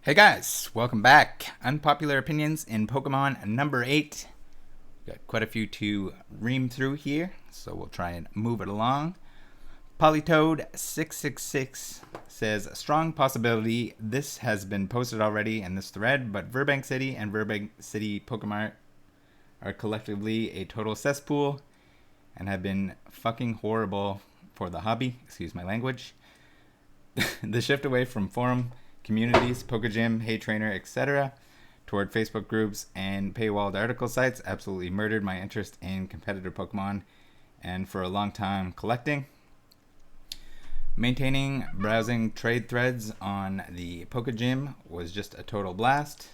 Hey guys, welcome back. Unpopular opinions in Pokemon number 8. Got quite a few to ream through here, so we'll try and move it along. Polytoad666 says, strong possibility this has been posted already in this thread, but Burbank City and Burbank City Pokemart are collectively a total cesspool and have been fucking horrible for the hobby. Excuse my language. The shift away from forum communities, Pokegym, Hey Trainer, etc., toward Facebook groups and paywalled article sites absolutely murdered my interest in competitive Pokemon and for a long time collecting. Maintaining browsing trade threads on the Pokegym was just a total blast.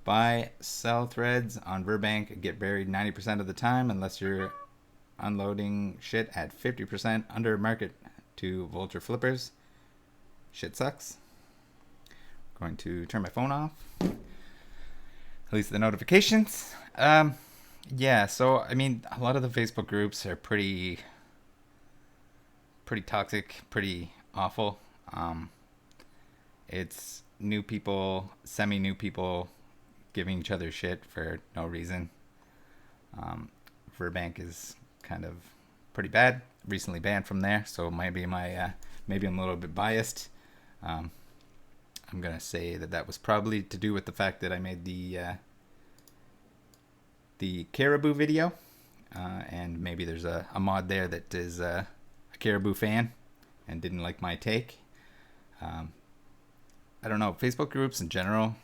Buy, sell threads on Burbank get buried 90% of the time unless you're unloading shit at 50% under market to vulture flippers. Shit sucks. Going to turn my phone off. At least the notifications. Yeah, so I mean, a lot of the Facebook groups are pretty toxic, pretty awful. It's new people, semi-new people giving each other shit for no reason. Burbank is kind of pretty bad. Recently banned from there, so maybe I'm a little bit biased. I'm gonna say that was probably to do with the fact that I made the Caribou video, and maybe there's a mod there that is a Caribou fan and didn't like my take. I don't know, Facebook groups in general,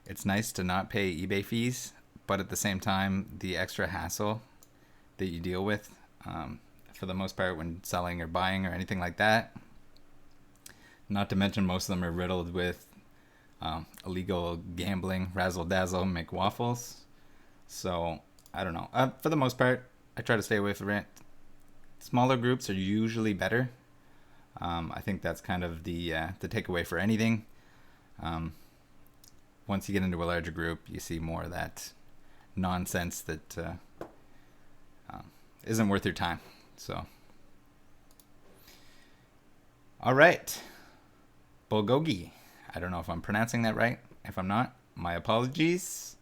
it's nice to not pay eBay fees, but at the same time, the extra hassle that you deal with, for the most part when selling or buying or anything like that. Not to mention most of them are riddled with illegal gambling, razzle-dazzle, make waffles. So, I don't know. For the most part, I try to stay away from it. Smaller groups are usually better. I think that's kind of the takeaway for anything. Once you get into a larger group, you see more of that nonsense that isn't worth your time. So, all right. Bulgogi. I don't know if I'm pronouncing that right. If I'm not, my apologies.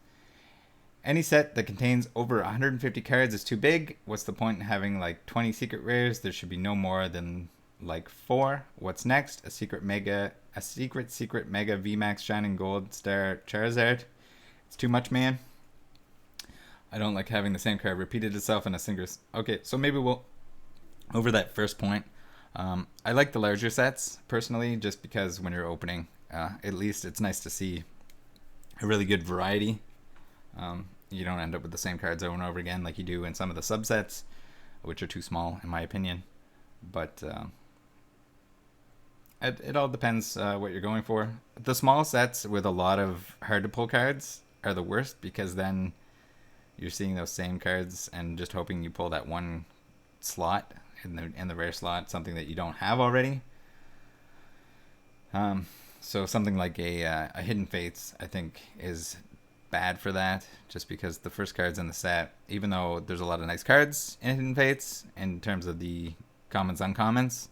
Any set that contains over 150 cards is too big. What's the point in having like 20 secret rares? There should be no more than like 4. What's next? A secret mega VMAX Shining Gold Star Charizard. It's too much, man. I don't like having the same card repeated itself in a single. Okay, so maybe we'll over that first point. I like the larger sets, personally, just because when you're opening, at least it's nice to see a really good variety. You don't end up with the same cards over and over again like you do in some of the subsets, which are too small, in my opinion. But it all depends what you're going for. The small sets with a lot of hard-to-pull cards are the worst, because then you're seeing those same cards and just hoping you pull that one slot in the rare slot, something that you don't have already. So something like a Hidden Fates, I think, is bad for that, just because the first cards in the set, even though there's a lot of nice cards in Hidden Fates in terms of the commons, uncommons,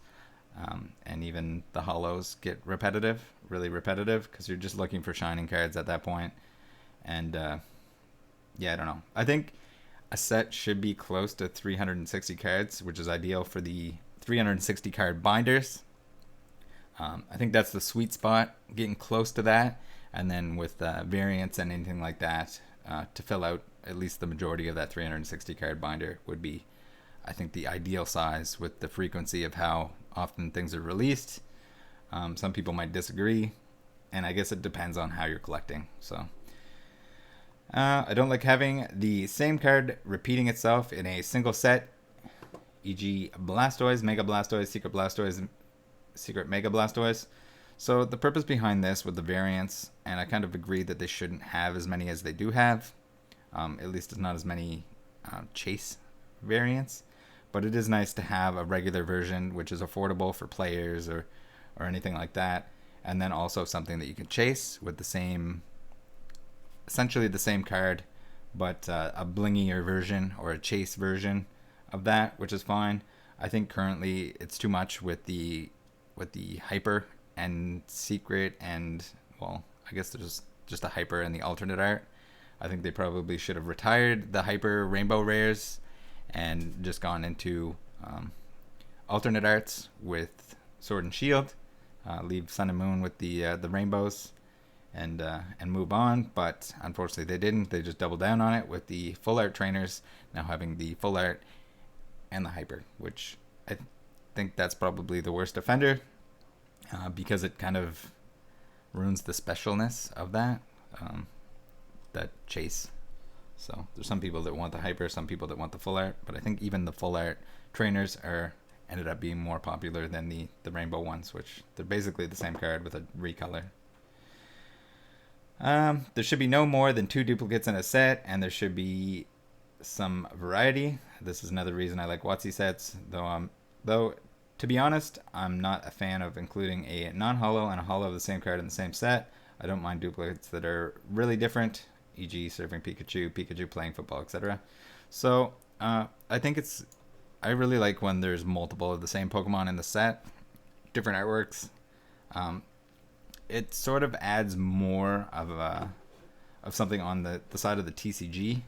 and even the holos get really repetitive, because you're just looking for shining cards at that point. And yeah, I don't know. I think a set should be close to 360 cards, which is ideal for the 360 card binders. I think that's the sweet spot, getting close to that, and then with variants and anything like that, to fill out at least the majority of that 360 card binder would be, I think, the ideal size with the frequency of how often things are released. Some people might disagree, and I guess it depends on how you're collecting. So I don't like having the same card repeating itself in a single set, e.g. Blastoise, Mega Blastoise, Secret Mega Blastoise. So the purpose behind this with the variants, and I kind of agree that they shouldn't have as many as they do have, at least it's not as many chase variants, but it is nice to have a regular version which is affordable for players or anything like that, and then also something that you can chase with the same, essentially the same card, but a blingier version or a chase version of that, which is fine. I think currently it's too much with the hyper and secret and well, I guess there's just a hyper and the alternate art. I think they probably should have retired the hyper rainbow rares and just gone into alternate arts with Sword and Shield. Leave Sun and Moon with the rainbows, and move on. But unfortunately, they didn't. They just doubled down on it with the full art trainers now having the full art and the hyper, which I think that's probably the worst offender, because it kind of ruins the specialness of that chase. So there's some people that want the hyper, some people that want the full art, but I think even the full art trainers ended up being more popular than the rainbow ones, which they're basically the same card with a recolor. There should be no more than 2 duplicates in a set, and there should be some variety. This is another reason I like WotC sets, though to be honest, I'm not a fan of including a non-holo and a holo of the same card in the same set. I don't mind duplicates that are really different, e.g. serving Pikachu playing football, etc. So I really like when there's multiple of the same Pokemon in the set, different artworks. It sort of adds more of something on the side of the TCG,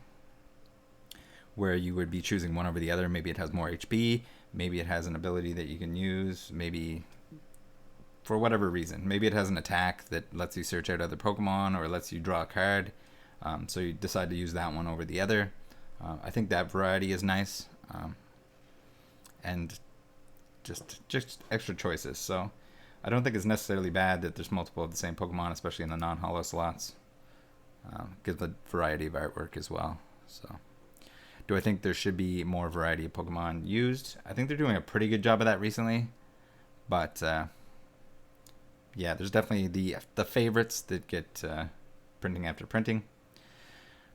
where you would be choosing one over the other. Maybe it has more HP, maybe it has an ability that you can use, maybe for whatever reason. Maybe it has an attack that lets you search out other Pokemon or lets you draw a card, so you decide to use that one over the other. I think that variety is nice, and just extra choices. So I don't think it's necessarily bad that there's multiple of the same Pokemon, especially in the non-holo slots. Gives a variety of artwork as well. So, do I think there should be more variety of Pokemon used? I think they're doing a pretty good job of that recently. But, yeah, there's definitely the favorites that get printing after printing.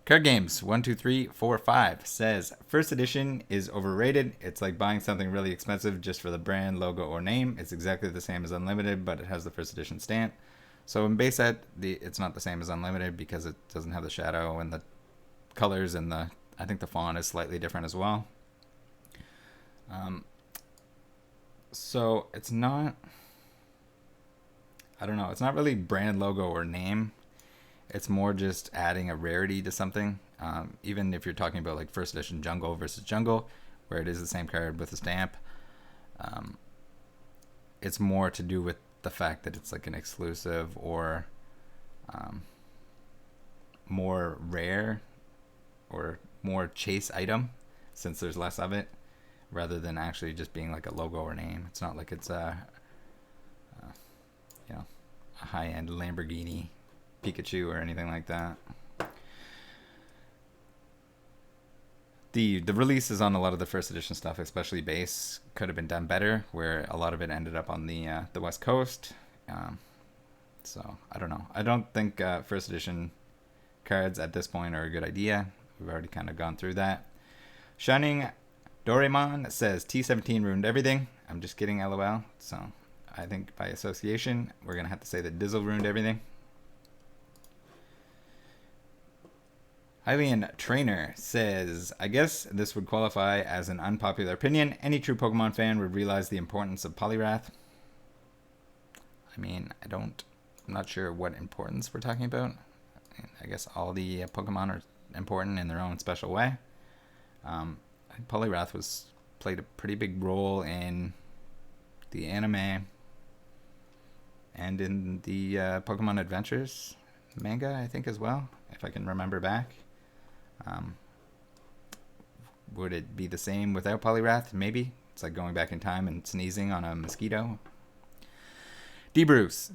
Card Games 12345 says, first edition is overrated. It's like buying something really expensive just for the brand, logo, or name. It's exactly the same as Unlimited, but it has the first edition stamp. So in base set, it's not the same as Unlimited because it doesn't have the shadow and the colors, and I think the font is slightly different as well. So it's not, I don't know, it's not really brand, logo, or name. It's more just adding a rarity to something. Even if you're talking about like first edition Jungle versus Jungle, where it is the same card with a stamp, it's more to do with the fact that it's like an exclusive or more rare or more chase item, since there's less of it, rather than actually just being like a logo or name. It's not like it's a high-end Lamborghini Pikachu or anything like that. The releases on a lot of the first edition stuff, especially base, could have been done better, where a lot of it ended up on the West Coast. So I don't know. I don't think first edition cards at this point are a good idea. We've already kind of gone through that. Shining Doraemon says T17 ruined everything. I'm just kidding, LOL. So I think by association, we're gonna have to say that Dizzle ruined everything. Hylian Trainer says, I guess this would qualify as an unpopular opinion. Any true Pokemon fan would realize the importance of Poliwrath. I mean, I'm not sure what importance we're talking about. I guess all the Pokemon are important in their own special way. I think Poliwrath played a pretty big role in the anime and in the Pokemon Adventures manga, I think, as well, if I can remember back. Would it be the same without Poliwrath? Maybe. It's like going back in time and sneezing on a mosquito. D. Bruce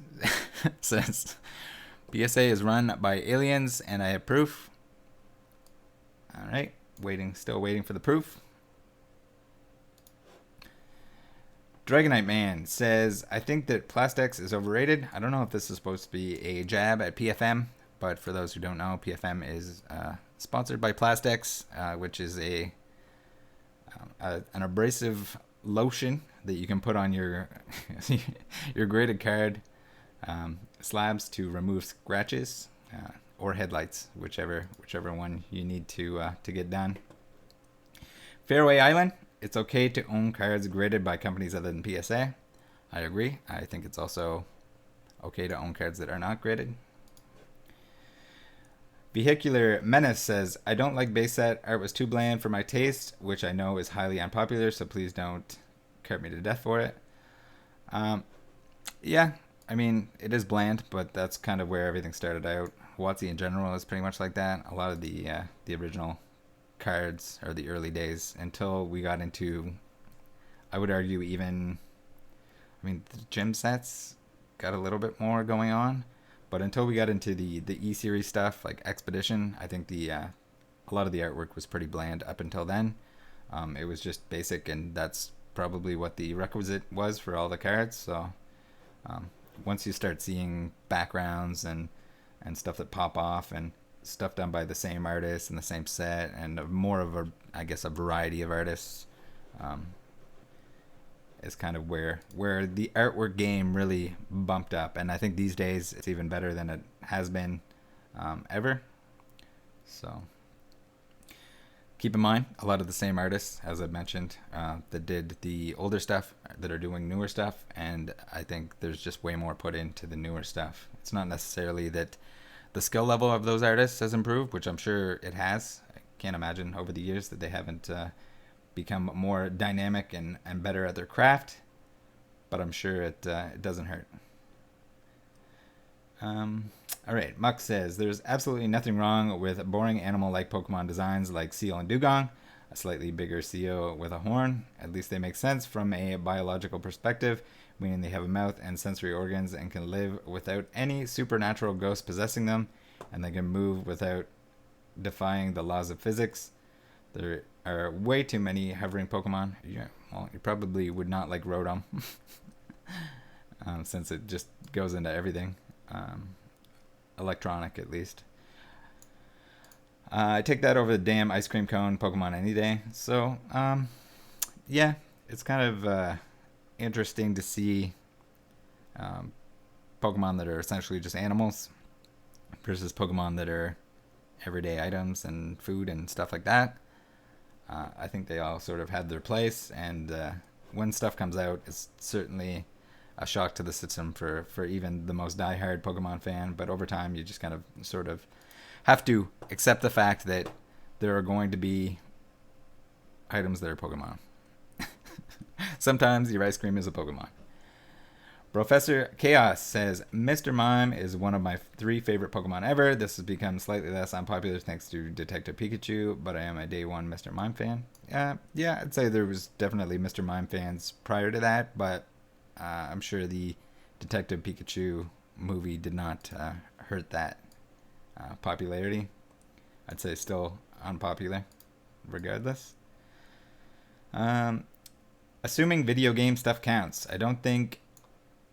says, PSA is run by aliens and I have proof. Alright, still waiting for the proof. Dragonite Man says, I think that Plastex is overrated. I don't know if this is supposed to be a jab at PFM, but for those who don't know, PFM is sponsored by Plastex, which is an abrasive lotion that you can put on your your graded card slabs to remove scratches or headlights, whichever one you need to get done. Fairway Island, it's okay to own cards graded by companies other than PSA. I agree. I think it's also okay to own cards that are not graded. Vehicular Menace says, I don't like base set. Art was too bland for my taste, which I know is highly unpopular, so please don't cart me to death for it. Yeah, I mean, it is bland, but that's kind of where everything started out. WotC in general is pretty much like that. A lot of the original cards or the early days until we got into, I would argue, even, I mean, the gym sets got a little bit more going on, but until we got into the E-series stuff like Expedition, I think a lot of the artwork was pretty bland up until then. It was just basic, and that's probably what the requisite was for all the cards. So once you start seeing backgrounds and stuff that pop off and stuff done by the same artist in the same set and more of I guess a variety of artists, is kind of where the artwork game really bumped up. And I think these days it's even better than it has been ever. So keep in mind, a lot of the same artists, as I mentioned, that did the older stuff that are doing newer stuff, and I think there's just way more put into the newer stuff. It's not necessarily that the skill level of those artists has improved, which I'm sure it has. I can't imagine over the years that they haven't become more dynamic and better at their craft, but I'm sure it doesn't hurt. All right, Muck says, there's absolutely nothing wrong with boring animal-like Pokemon designs like Seal and Dugong, a slightly bigger Seal with a horn. At least they make sense from a biological perspective, meaning they have a mouth and sensory organs and can live without any supernatural ghost possessing them, and they can move without defying the laws of physics. There are way too many hovering Pokemon. Yeah, well, you probably would not like Rotom, since it just goes into everything. Electronic, at least. I take that over the damn ice cream cone Pokemon any day. So, yeah, it's kind of interesting to see Pokemon that are essentially just animals versus Pokemon that are everyday items and food and stuff like that. I think they all sort of had their place, and when stuff comes out, it's certainly a shock to the system for even the most diehard Pokemon fan, but over time you just kind of sort of have to accept the fact that there are going to be items that are Pokemon. Sometimes your ice cream is a Pokemon. Professor Chaos says, Mr. Mime is one of my 3 favorite Pokemon ever. This has become slightly less unpopular thanks to Detective Pikachu, but I am a day one Mr. Mime fan. Yeah, I'd say there was definitely Mr. Mime fans prior to that, but I'm sure the Detective Pikachu movie did not hurt that popularity. I'd say still unpopular, regardless. Assuming video game stuff counts, I don't think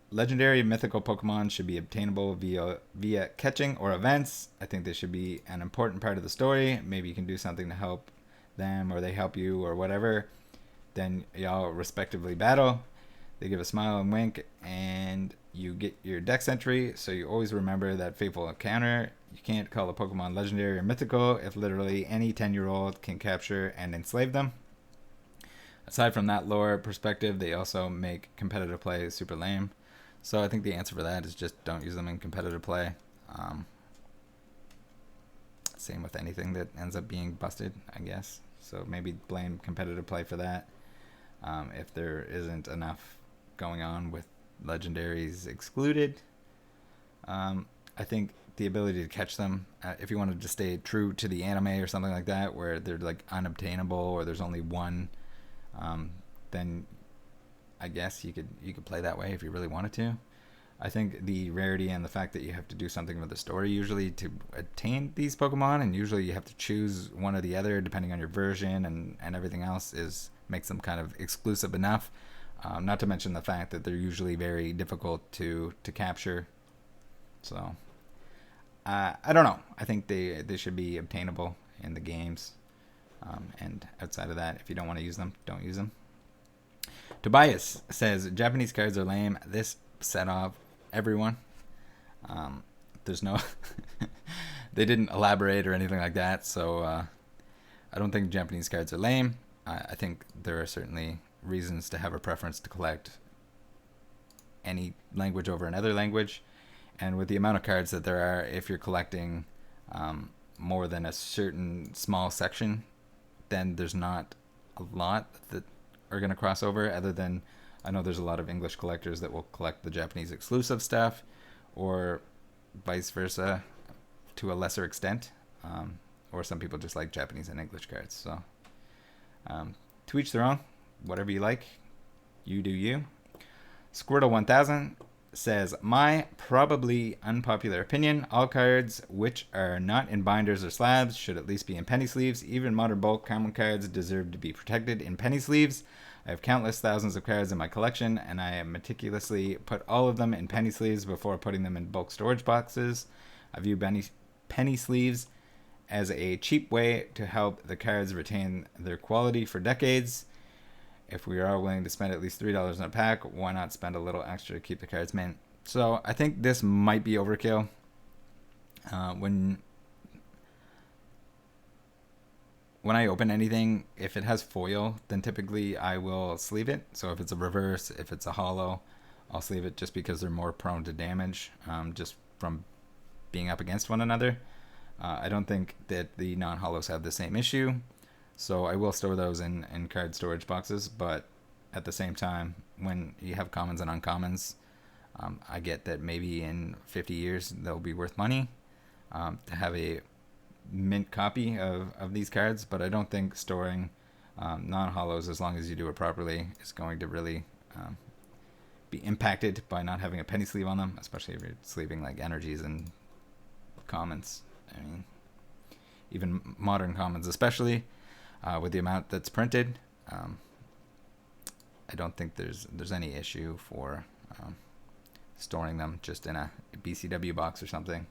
legendary mythical Pokemon should be obtainable via catching or events. I think they should be an important part of the story. Maybe you can do something to help them, or they help you, or whatever. Then y'all respectively battle. They give a smile and wink, and you get your dex entry, so you always remember that fateful encounter. You can't call a Pokemon legendary or mythical if literally any 10-year-old can capture and enslave them. Aside from that lore perspective, they also make competitive play super lame. So I think the answer for that is just don't use them in competitive play. Same with anything that ends up being busted, I guess. So maybe blame competitive play for that. If there isn't enough going on with legendaries excluded. I think the ability to catch them, if you wanted to stay true to the anime or something like that, where they're like unobtainable or there's only one, then I guess you could play that way if you really wanted to. I think the rarity and the fact that you have to do something with the story usually to attain these Pokemon, and usually you have to choose one or the other depending on your version and everything else, makes them kind of exclusive enough. Not to mention the fact that they're usually very difficult to capture. So I don't know. I think they should be obtainable in the games. And outside of that, if you don't want to use them, don't use them. Tobias says, Japanese cards are lame. This set off everyone. There's no... They didn't elaborate or anything like that, so I don't think Japanese cards are lame. I think there are certainly reasons to have a preference to collect any language over another language. And with the amount of cards that there are, if you're collecting more than a certain small section, then there's not a lot that are going to cross over, other than I know there's a lot of English collectors that will collect the Japanese exclusive stuff, or vice versa to a lesser extent, or some people just like Japanese and English cards. So to each their own. Whatever you like, you do you. Squirtle 1000 says, my probably unpopular opinion, all cards which are not in binders or slabs should at least be in penny sleeves. Even modern bulk common cards deserve to be protected in penny sleeves. I have countless thousands of cards in my collection, and I meticulously put all of them in penny sleeves before putting them in bulk storage boxes. I view penny sleeves as a cheap way to help the cards retain their quality for decades. If we are willing to spend at least $3 in a pack, why not spend a little extra to keep the cards mint? So I think this might be overkill. When I open anything, if it has foil, then typically I will sleeve it. So if it's a reverse, if it's a hollow, I'll sleeve it just because they're more prone to damage, just from being up against one another. I don't think that the non-hollows have the same issue. So I will store those in card storage boxes, but at the same time, when you have commons and uncommons, I get that maybe in 50 years they'll be worth money to have a mint copy of these cards, but I don't think storing non-hollows, as long as you do it properly, is going to really be impacted by not having a penny sleeve on them, especially if you're sleeving like energies and commons. I mean, even modern commons especially. With the amount that's printed, I don't think there's any issue for storing them just in a BCW box or something,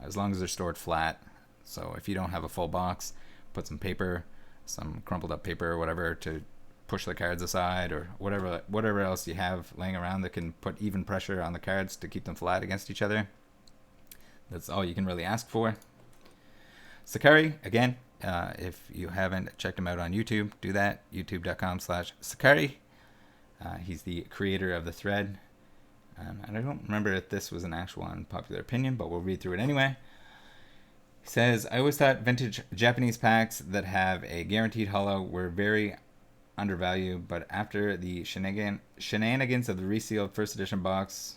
as long as they're stored flat. So if you don't have a full box, put some paper, some crumpled up paper or whatever to push the cards aside, or whatever else you have laying around that can put even pressure on the cards to keep them flat against each other. That's all you can really ask for. Sacari, again, if you haven't checked him out on YouTube, do that. youtube.com/Sacari. He's the creator of the thread. And I don't remember if this was an actual unpopular opinion, but we'll read through it anyway. He says, I always thought vintage Japanese packs that have a guaranteed hollow were very undervalued, but after the shenanigans of the resealed first edition box,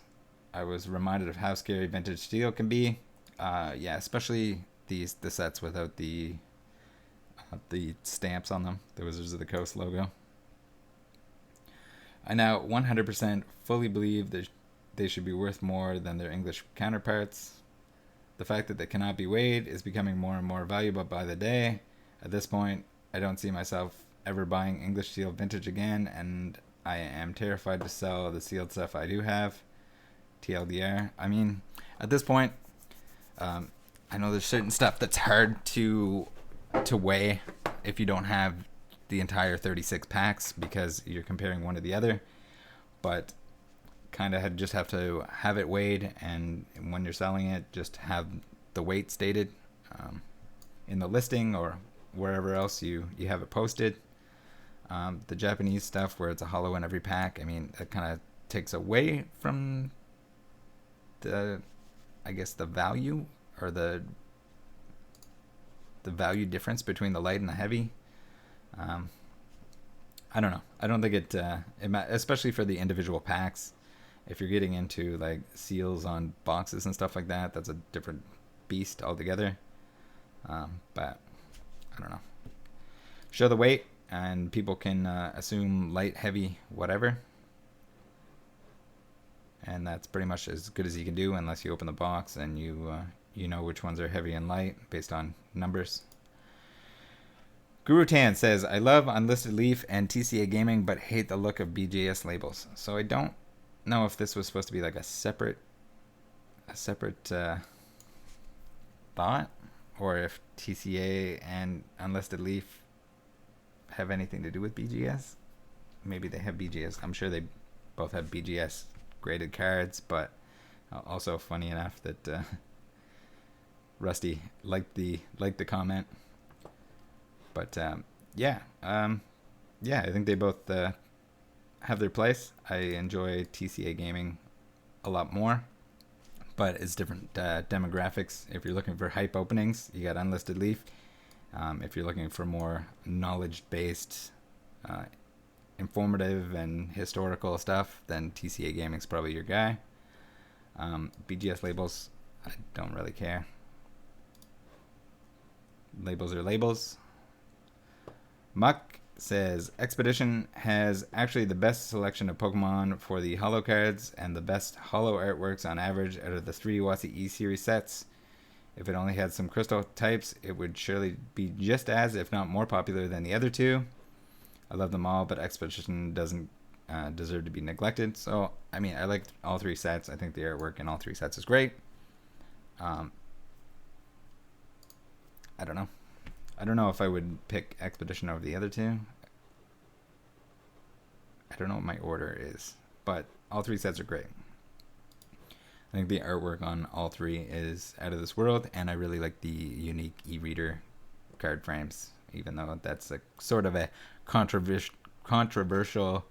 I was reminded of how scary vintage steel can be. Yeah, especially the sets without the stamps on them, the Wizards of the Coast logo. I now 100% fully believe that they should be worth more than their English counterparts. The fact that they cannot be weighed is becoming more and more valuable by the day. At this point, I don't see myself ever buying English sealed vintage again, and I am terrified to sell the sealed stuff I do have. TLDR. I mean, at this point, I know there's certain stuff that's hard to weigh if you don't have the entire 36 packs because you're comparing one to the other, but kind of just have to have it weighed, and when you're selling it, just have the weight stated in the listing or wherever else you have it posted. The Japanese stuff where it's a hollow in every pack, I mean, that kind of takes away from the value, or the value difference between the light and the heavy. I don't know. I don't think it especially for the individual packs. If you're getting into like seals on boxes and stuff like that, that's a different beast altogether. But I don't know. Show the weight, and people can assume light, heavy, whatever. And that's pretty much as good as you can do, unless you open the box and you know which ones are heavy and light based on numbers. Guru Tan says, I love Unlisted Leaf and TCA Gaming, but hate the look of BGS labels. So I don't know if this was supposed to be like a separate thought, or if TCA and Unlisted Leaf have anything to do with BGS. Maybe they have BGS. I'm sure they both have BGS graded cards, but also funny enough that Rusty liked the comment. But yeah, I think they both have their place. I enjoy TCA Gaming a lot more, but it's different demographics. If you're looking for hype openings, you got Unlisted Leaf. If you're looking for more knowledge-based, informative and historical stuff, then TCA Gaming's probably your guy. BGS labels, I don't really care. Labels are labels. Muck says Expedition has actually the best selection of Pokemon for the holo cards and the best holo artworks on average out of the 3 WotC E series sets. If it only had some crystal types, it would surely be just as, if not more popular than the other two. I love them all, but Expedition doesn't deserve to be neglected. So, I mean, I like all 3 sets. I think the artwork in all 3 sets is great. I don't know. I don't know if I would pick Expedition over the other 2. I don't know what my order is, but all 3 sets are great. I think the artwork on all 3 is out of this world, and I really like the unique e-reader card frames, even though that's a sort of a controversial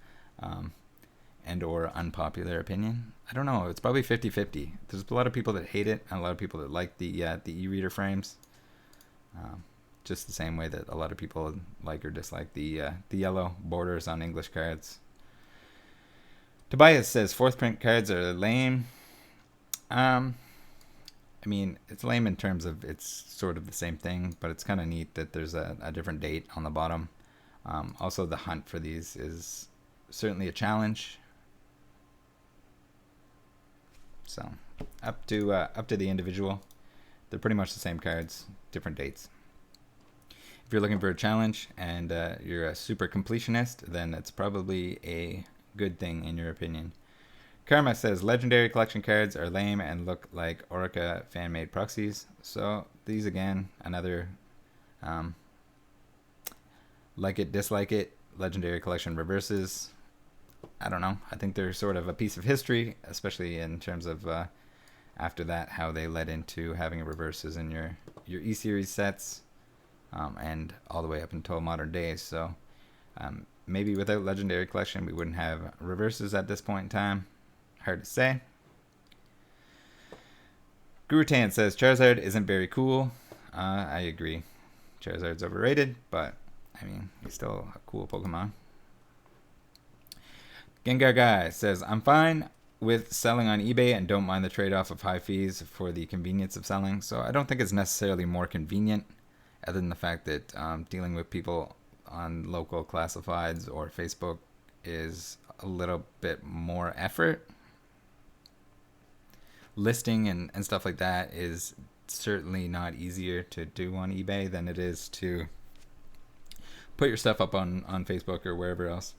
and or unpopular opinion. I don't know. It's probably 50-50. There's a lot of people that hate it, and a lot of people that like the e-reader frames. Just the same way that a lot of people like or dislike the yellow borders on English cards. Tobias says 4th print cards are lame. I mean, it's lame in terms of it's sort of the same thing, but it's kind of neat that there's a different date on the bottom. Also, the hunt for these is certainly a challenge. So, up to the individual. They're pretty much the same cards, different dates. If you're looking for a challenge and you're a super completionist, then it's probably a good thing in your opinion. Karma says legendary collection cards are lame and look like Orica fan-made proxies. So these again, another like it, dislike it, legendary collection reverses. I don't know. I think they're sort of a piece of history, especially in terms of after that how they led into having reverses in your E-series sets and all the way up until modern days. So maybe without legendary collection we wouldn't have reverses at this point in time. Hard to say. Guru Tan says Charizard isn't very cool. I agree. Charizard's overrated, but I mean, he's still a cool Pokemon. Gengar Guy says, I'm fine with selling on eBay and don't mind the trade-off of high fees for the convenience of selling. So I don't think it's necessarily more convenient, other than the fact that dealing with people on local classifieds or Facebook is a little bit more effort. Listing and stuff like that is certainly not easier to do on eBay than it is to put your stuff up on Facebook or wherever else.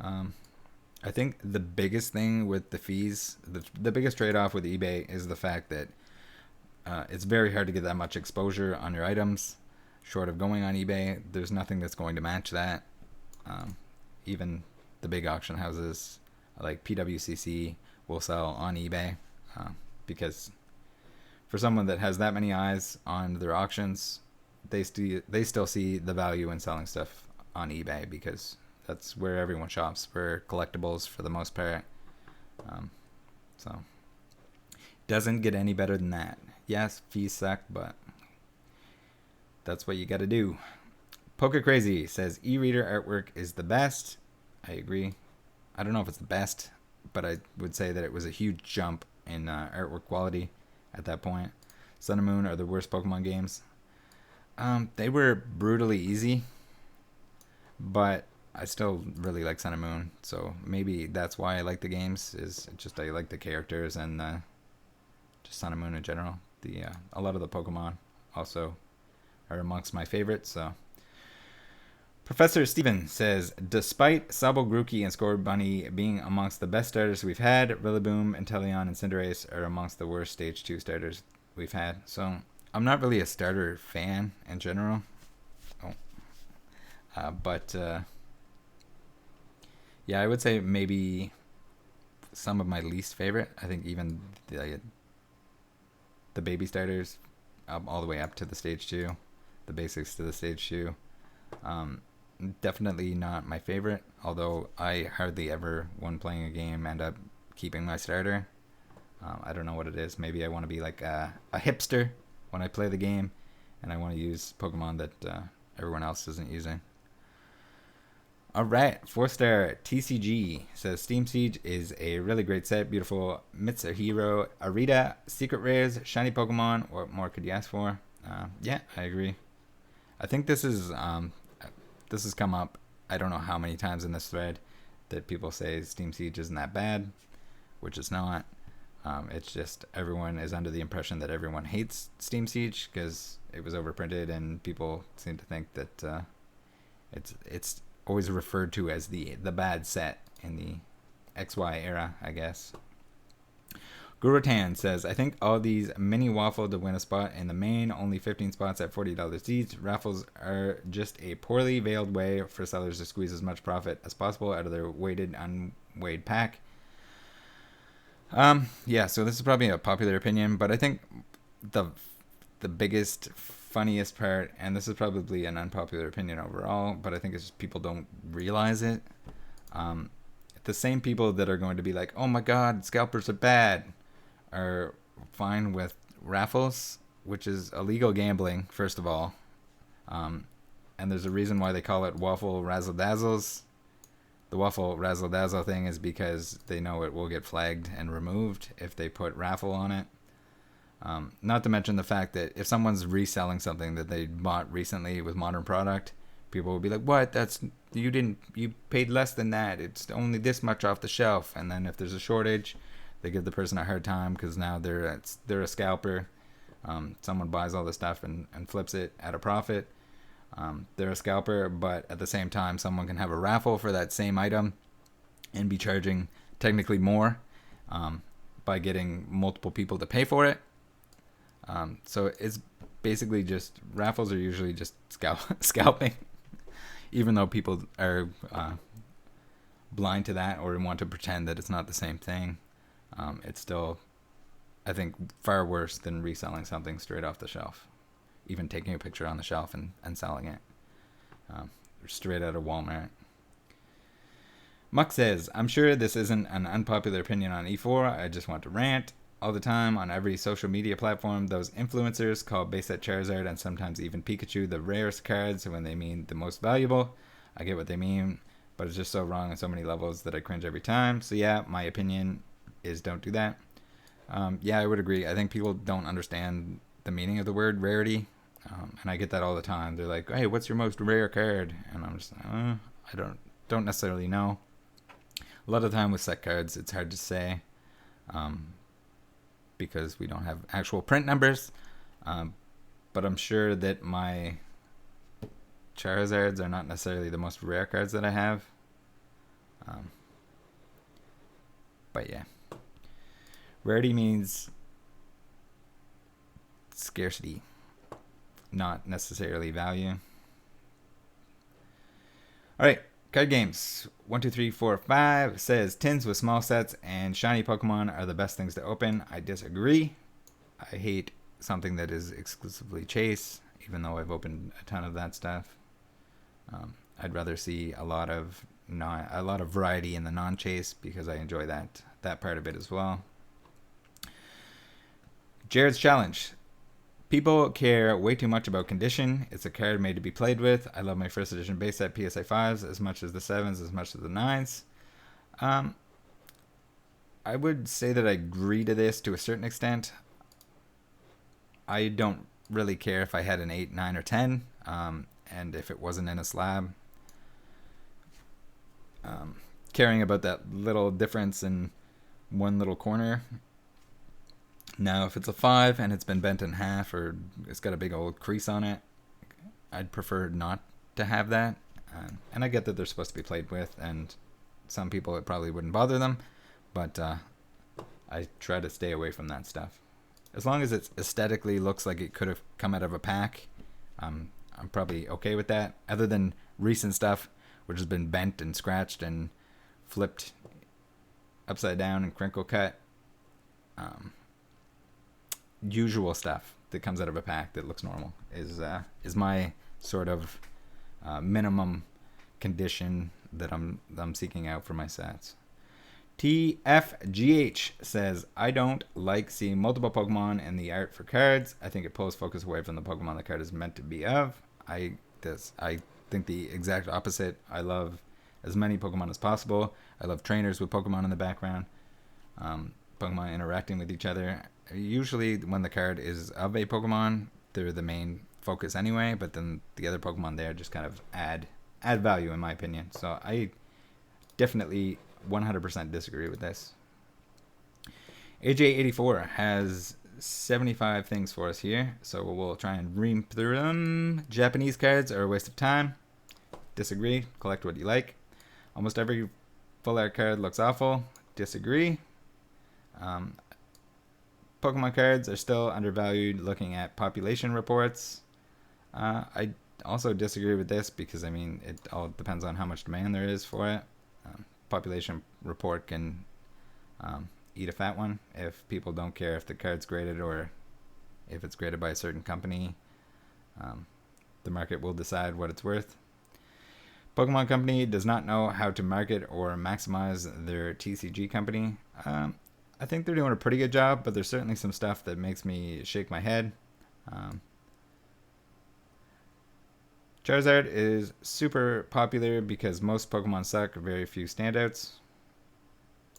I think the biggest thing with the fees, the biggest trade-off with eBay is the fact that it's very hard to get that much exposure on your items. Short of going on eBay, there's nothing that's going to match that. Even the big auction houses like PWCC will sell on eBay because for someone that has that many eyes on their auctions, they still see the value in selling stuff on eBay because that's where everyone shops for collectibles for the most part. So doesn't get any better than that. Yes, fees suck, but that's what you got to do. Poker Crazy says e-reader artwork is the best. I agree. I don't know if it's the best, but I would say that it was a huge jump in artwork quality at that point. Sun and Moon are the worst Pokemon games. They were brutally easy, but I still really like Sun and Moon, so maybe that's why I like the games, is just I like the characters and just Sun and Moon in general. A lot of the Pokemon also are amongst my favorites, so... Professor Steven says, despite Sabo Grookey and Scorbunny being amongst the best starters we've had, Rillaboom, Inteleon, and Cinderace are amongst the worst Stage 2 starters we've had. So, I'm not really a starter fan in general. But yeah, I would say maybe some of my least favorite. I think even the baby starters, all the way up to the Stage 2, the basics to the Stage 2. Definitely not my favorite, although I hardly ever, when playing a game, end up keeping my starter. I don't know what it is. Maybe I want to be like a hipster when I play the game, and I want to use Pokemon that everyone else isn't using. All right, 4-star TCG says Steam Siege is a really great set. Beautiful Mitsuhiro, Arita, secret rares, shiny Pokemon. What more could you ask for? Yeah, I agree. I think this has come up. I don't know how many times in this thread that people say Steam Siege isn't that bad, which it's not. It's just everyone is under the impression that everyone hates Steam Siege because it was overprinted, and people seem to think that it's always referred to as the bad set in the XY era, I guess. Gurutan says, I think all these mini waffle to win a spot in the main, only 15 spots at $40 each. Raffles are just a poorly veiled way for sellers to squeeze as much profit as possible out of their weighted, unweighed pack. Yeah, so this is probably a popular opinion, but I think the biggest, funniest part, and this is probably an unpopular opinion overall, but I think it's just people don't realize it. The same people that are going to be like, oh my god, scalpers are bad, are fine with raffles, which is illegal gambling, first of all. And there's a reason why they call it waffle razzle dazzles. The waffle razzle dazzle thing is because they know it will get flagged and removed if they put raffle on it. Not to mention the fact that if someone's reselling something that they bought recently with modern product, people will be like, what? You paid less than that. It's only this much off the shelf. And then if there's a shortage, they give the person a hard time because now they're a scalper. Someone buys all the stuff and flips it at a profit. They're a scalper, but at the same time, someone can have a raffle for that same item and be charging technically more by getting multiple people to pay for it. So it's basically just, raffles are usually just scalping, even though people are blind to that or want to pretend that it's not the same thing. It's still, I think, far worse than reselling something straight off the shelf. Even taking a picture on the shelf and selling it. Straight out of Walmart. Muck says, I'm sure this isn't an unpopular opinion on efour. I just want to rant. All the time on every social media platform, those influencers call base set Charizard and sometimes even Pikachu the rarest cards when they mean the most valuable. I get what they mean, but it's just so wrong on so many levels that I cringe every time. So yeah, my opinion is don't do that. Yeah, I would agree. I think people don't understand the meaning of the word rarity. And I get that all the time. They're like, hey, what's your most rare card? And I'm just like, I don't necessarily know. A lot of the time with set cards, it's hard to say because we don't have actual print numbers. But I'm sure that my Charizards are not necessarily the most rare cards that I have. But yeah. Rarity means scarcity, not necessarily value. All right, card games. 1, 2, 3, 4, 5 says tins with small sets and shiny Pokemon are the best things to open. I disagree. I hate something that is exclusively chase, even though I've opened a ton of that stuff. I'd rather see a lot of variety in the non-chase because I enjoy that part of it as well. Jared's challenge. People care way too much about condition. It's a card made to be played with. I love my first edition base set PSA 5s as much as the 7s, as much as the 9s. I would say that I agree to this to a certain extent. I don't really care if I had an 8, 9, or 10, and if it wasn't in a slab. Caring about that little difference in one little corner. Now, if it's a 5 and it's been bent in half or it's got a big old crease on it, I'd prefer not to have that. And I get that they're supposed to be played with, and some people it probably wouldn't bother them, but I try to stay away from that stuff. As long as it aesthetically looks like it could have come out of a pack, I'm probably okay with that. Other than recent stuff, which has been bent and scratched and flipped upside down and crinkle cut. Usual stuff that comes out of a pack that looks normal is my sort of minimum condition that I'm seeking out for my sets. TFGH says, I don't like seeing multiple Pokemon in the art for cards. I think it pulls focus away from the Pokemon the card is meant to be of. I think the exact opposite. I love as many Pokemon as possible. I love trainers with Pokemon in the background. Pokemon interacting with each other. Usually when the card is of a Pokemon, they're the main focus anyway, but then the other Pokemon there just kind of add value in my opinion. So I definitely 100% disagree with this. AJ84 has 75 things for us here, so we'll try and ream through them. Japanese cards are a waste of time. Disagree. Collect what you like. Almost every full art card looks awful. Disagree. Pokemon cards are still undervalued looking at population reports. I also disagree with this because, I mean, it all depends on how much demand there is for it. Population report can eat a fat one if people don't care if the card's graded or if it's graded by a certain company. The market will decide what it's worth. Pokemon Company does not know how to market or maximize their TCG company. I think they're doing a pretty good job, but there's certainly some stuff that makes me shake my head. Charizard is super popular because most Pokemon suck, very few standouts.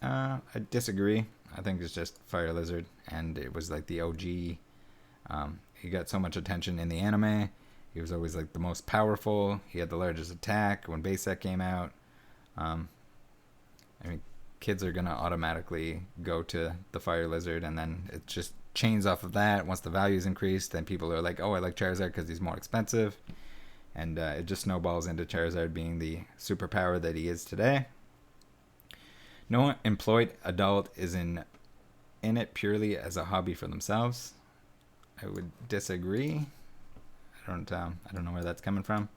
I disagree. I think it's just Fire Lizard, and it was like the OG. He got so much attention in the anime. He was always like the most powerful. He had the largest attack when base set came out. I mean, kids are going to automatically go to the Fire Lizard, and then it just chains off of that. Once the value's increased, then people are like, oh, I like Charizard because he's more expensive. And it just snowballs into Charizard being the superpower that he is today. No employed adult is in it purely as a hobby for themselves. I would disagree. I don't know where that's coming from.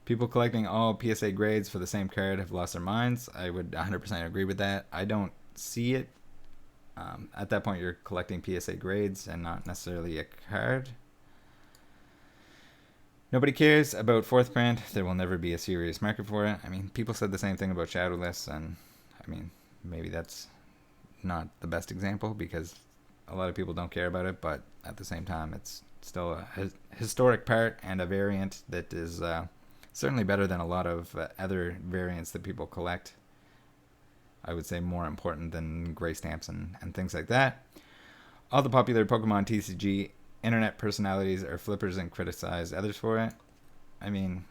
People collecting all PSA grades for the same card have lost their minds. I would 100% agree with that. I don't see it. At that point, you're collecting PSA grades and not necessarily a card. Nobody cares about fourth print. There will never be a serious market for it. I mean, people said the same thing about Shadowless, and I mean, maybe that's not the best example because a lot of people don't care about it, but at the same time, it's still a historic part and a variant that is certainly better than a lot of other variants that people collect. I would say more important than gray stamps and things like that. All the popular Pokemon TCG internet personalities are flippers and criticize others for it. I mean,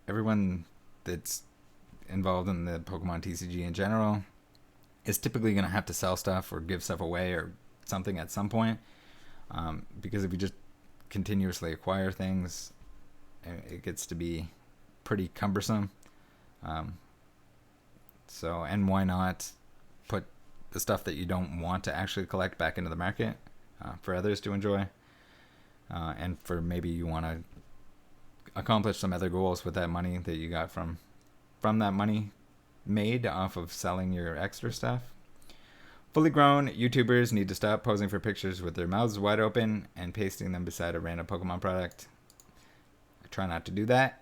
everyone that's involved in the Pokemon TCG in general is typically going to have to sell stuff or give stuff away or something at some point. Because if you just continuously acquire things, it gets to be pretty cumbersome. And why not put the stuff that you don't want to actually collect back into the market for others to enjoy? And for maybe you want to accomplish some other goals with that money that you got from that money made off of selling your extra stuff. Fully grown YouTubers need to stop posing for pictures with their mouths wide open and pasting them beside a random Pokemon product. I try not to do that.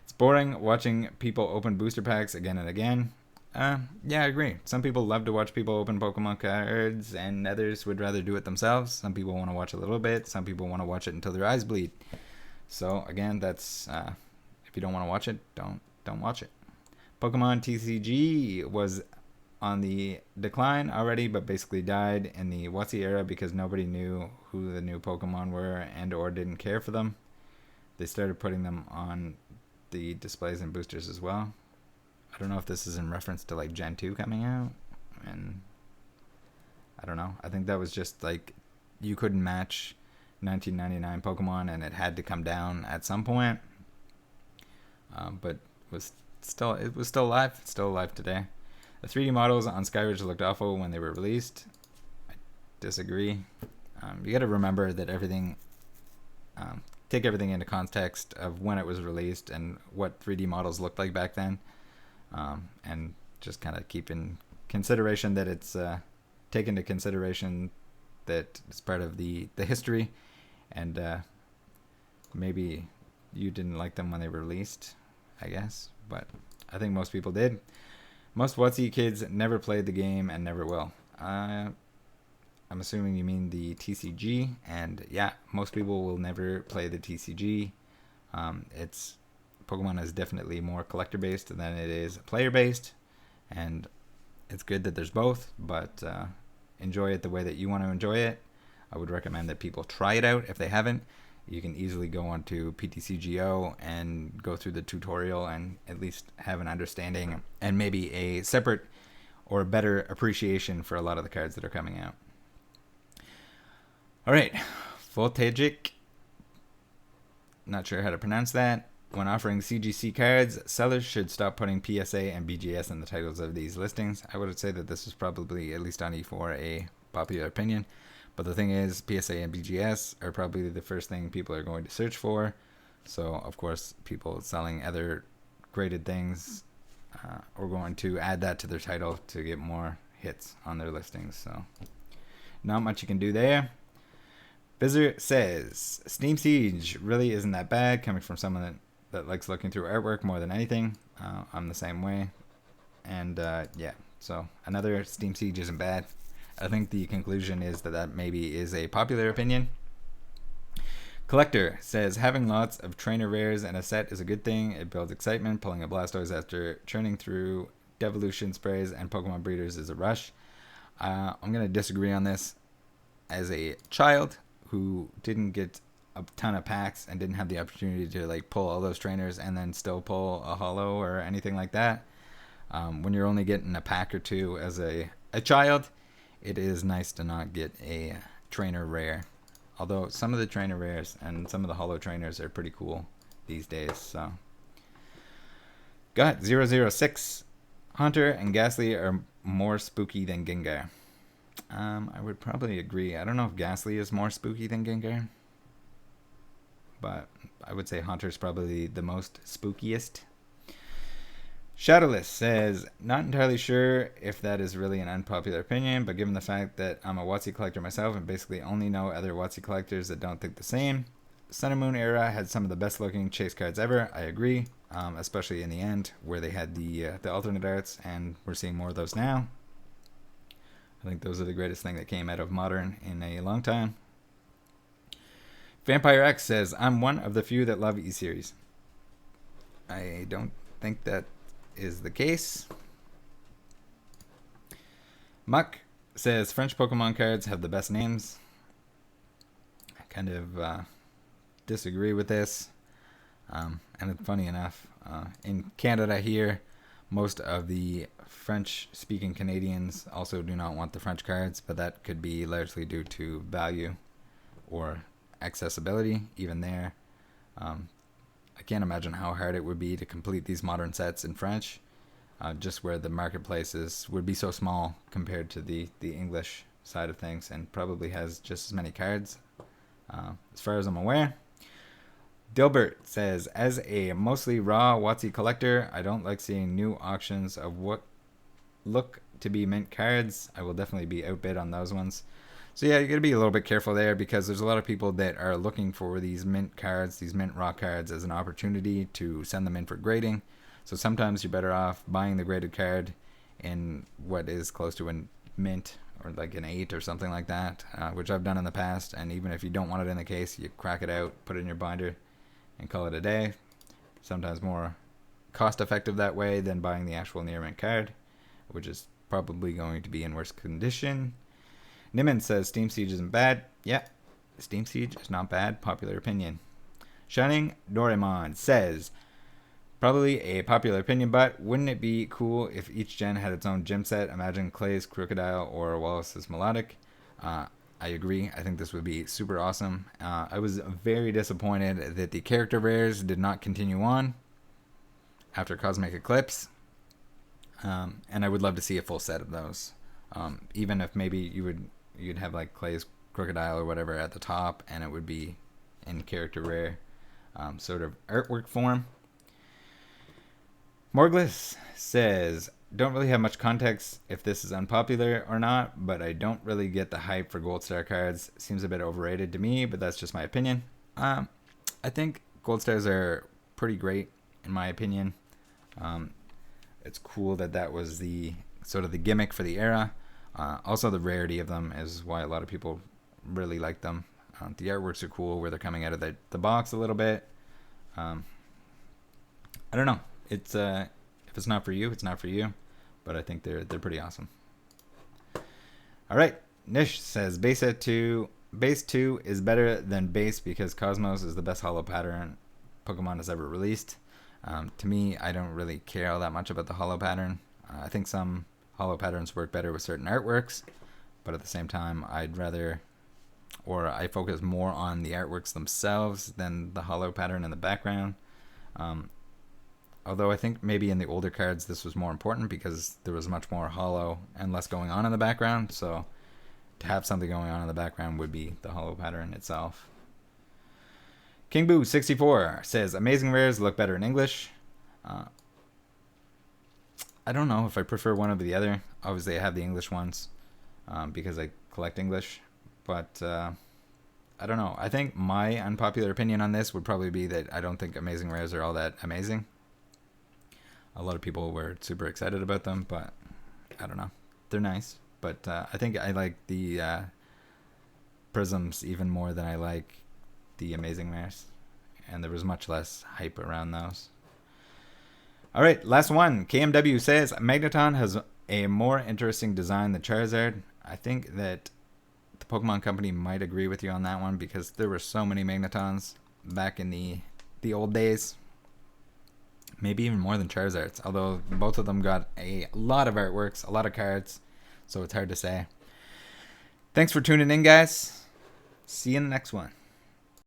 It's boring watching people open booster packs again and again. Yeah, I agree. Some people love to watch people open Pokemon cards, and others would rather do it themselves. Some people want to watch a little bit. Some people want to watch it until their eyes bleed. So again, that's if you don't want to watch it, don't watch it. Pokemon TCG was on the decline already, but basically died in the WotC era because nobody knew who the new Pokemon were and or didn't care for them. They started putting them on the displays and boosters as well. I don't know if this is in reference to like Gen 2 coming out, and I don't know. I think that was just like you couldn't match 1999 Pokemon and it had to come down at some point. But it was still alive. It's still alive today. The 3D models on Skyridge looked awful when they were released. I disagree. You got to remember that everything, take everything into context of when it was released and what 3D models looked like back then. And just kind of keep in consideration that it's take into consideration that it's part of the history, and maybe you didn't like them when they were released, I guess, but I think most people did. Most WotC kids never played the game and never will. I'm assuming you mean the TCG, and yeah, most people will never play the TCG. It's Pokemon is definitely more collector based than it is player based, and it's good that there's both, but enjoy it the way that you want to enjoy it. I would recommend that people try it out if they haven't. You can easily go onto PTCGO and go through the tutorial and at least have an understanding and maybe a separate or better appreciation for a lot of the cards that are coming out. All right, Voltagic. Not sure how to pronounce that. When offering CGC cards, sellers should stop putting PSA and BGS in the titles of these listings. I would say that this is probably, at least on efour, a popular opinion. But the thing is, PSA and BGS are probably the first thing people are going to search for. So, of course, people selling other graded things are going to add that to their title to get more hits on their listings. So, not much you can do there. Bizzer says, Steam Siege really isn't that bad, coming from someone that likes looking through artwork more than anything. I'm the same way. And, yeah, so another Steam Siege isn't bad. I think the conclusion is that maybe is a popular opinion. Collector says, having lots of trainer rares in a set is a good thing. It builds excitement. Pulling a Blastoise after churning through Devolution sprays and Pokemon breeders is a rush. I'm going to disagree on this. As a child who didn't get a ton of packs and didn't have the opportunity to like pull all those trainers and then still pull a holo or anything like that, when you're only getting a pack or two as a child, it is nice to not get a trainer rare. Although some of the trainer rares and some of the holo trainers are pretty cool these days. So, got 006. Haunter and Ghastly are more spooky than Gengar. I would probably agree. I don't know if Ghastly is more spooky than Gengar, but I would say Haunter's probably the most spookiest. Shadowless says, not entirely sure if that is really an unpopular opinion, but given the fact that I'm a WotC collector myself and basically only know other WotC collectors that don't think the same, Sun and Moon era had some of the best looking chase cards ever. I agree, especially in the end where they had the alternate arts, and we're seeing more of those now. I think those are the greatest thing that came out of Modern in a long time. Vampire X says, I'm one of the few that love E-Series. I don't think that is the case. Muck says, French Pokemon cards have the best names. I kind of disagree with this. And it's funny enough, in Canada here, most of the French-speaking Canadians also do not want the French cards, but that could be largely due to value or accessibility, even there. I can't imagine how hard it would be to complete these modern sets in French, just where the marketplaces would be so small compared to the English side of things, and probably has just as many cards, as far as I'm aware. Dilbert says, as a mostly raw WotC collector, I don't like seeing new auctions of what look to be mint cards. I will definitely be outbid on those ones. So yeah, you got to be a little bit careful there, because there's a lot of people that are looking for these mint cards, these mint raw cards, as an opportunity to send them in for grading. So sometimes you're better off buying the graded card in what is close to a mint, or like an 8 or something like that, which I've done in the past. And even if you don't want it in the case, you crack it out, put it in your binder, and call it a day. Sometimes more cost effective that way than buying the actual near mint card, which is probably going to be in worse condition. Niman says Steam Siege isn't bad. Yeah, Steam Siege is not bad. Popular opinion. Shining Doraemon says, probably a popular opinion, but wouldn't it be cool if each gen had its own gym set? Imagine Clay's Crocodile or Wallace's Melodic. I agree. I think this would be super awesome. I was very disappointed that the character rares did not continue on after Cosmic Eclipse. And I would love to see a full set of those. Even if maybe you'd have like Clay's Crocodile or whatever at the top, and it would be in character rare sort of artwork form. Morglis says, don't really have much context if this is unpopular or not, but I don't really get the hype for Gold Star cards. Seems a bit overrated to me, but that's just my opinion. I think Gold Stars are pretty great, in my opinion. it's cool that that was the sort of the gimmick for the era. Also, the rarity of them is why a lot of people really like them. The artworks are cool where they're coming out of the box a little bit. I don't know. It's if it's not for you, it's not for you. But I think they're pretty awesome. All right, Nish says base 2 is better than base because Cosmos is the best holo pattern Pokemon has ever released. To me, I don't really care all that much about the holo pattern. I think some holo patterns work better with certain artworks, but at the same time, I focus more on the artworks themselves than the holo pattern in the background. Although I think maybe in the older cards this was more important because there was much more holo and less going on in the background. So to have something going on in the background would be the holo pattern itself. King Boo 64 says amazing rares look better in English. I don't know if I prefer one over the other. Obviously I have the English ones because I collect English, but I don't know. I think my unpopular opinion on this would probably be that I don't think amazing rares are all that amazing. A lot of people were super excited about them, but I don't know. They're nice, but I think I like the prisms even more than I like the amazing rares, and there was much less hype around those. All right, last one. KMW says Magneton has a more interesting design than Charizard. I think that the Pokemon Company might agree with you on that one because there were so many Magnetons back in the old days. Maybe even more than Charizard's, although both of them got a lot of artworks, a lot of cards, so it's hard to say. Thanks for tuning in, guys. See you in the next one.